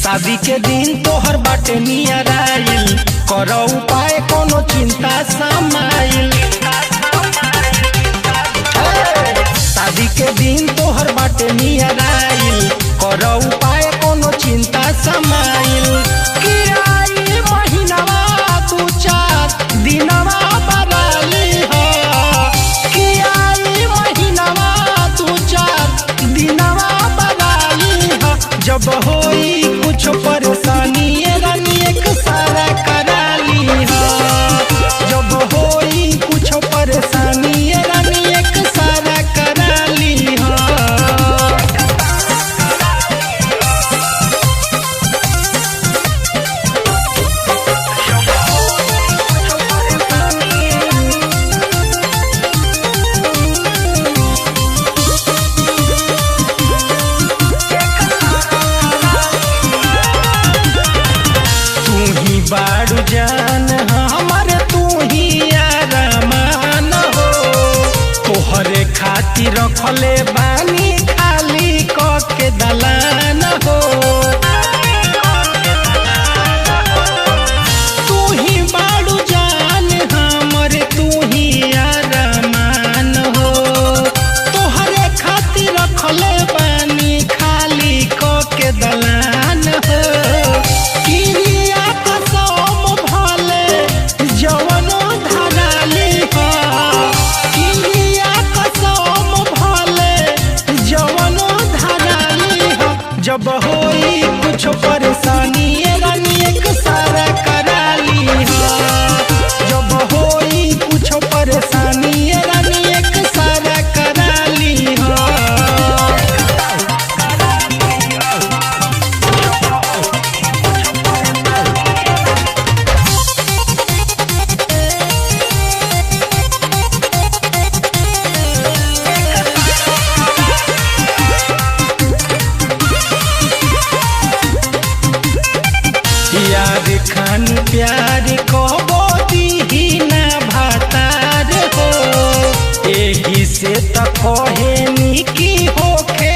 शादी के दिन तोहर बाटे नियर आइल, करो उपाय कोनो चिंता समाइल। शादी के दिन तोहर बाटे नियर आइल, करो उपाय कोनो चिंता समाइल। कि आई महीनावा दू चार दिनवा बराली हो, कि आई महीनावा दू चार दिनवा बराली हो। जब होई कुछ परेशानी रानी एक सारा कराली हो, जब होई कुछ परेशानी रानी एक सारा कराली हो। बाड़ू जान हमारे तू ही अरमान हो, तोहरे खातिर रखले बानी खाली क के दलान हो। तू ही बाड़ू जान हमारे तू ही अरमान हो, तोहरे खातिर रखले बानी खाली क के दलान हो। जब होई कुछ परेशानी रानी एक सारा कराली हो, जब होई कुछ परेशानी रानी एक सारा कराली हो। यार खान प्यार कहबो दीही ना भातार हो, एही से त कहे नी की होखे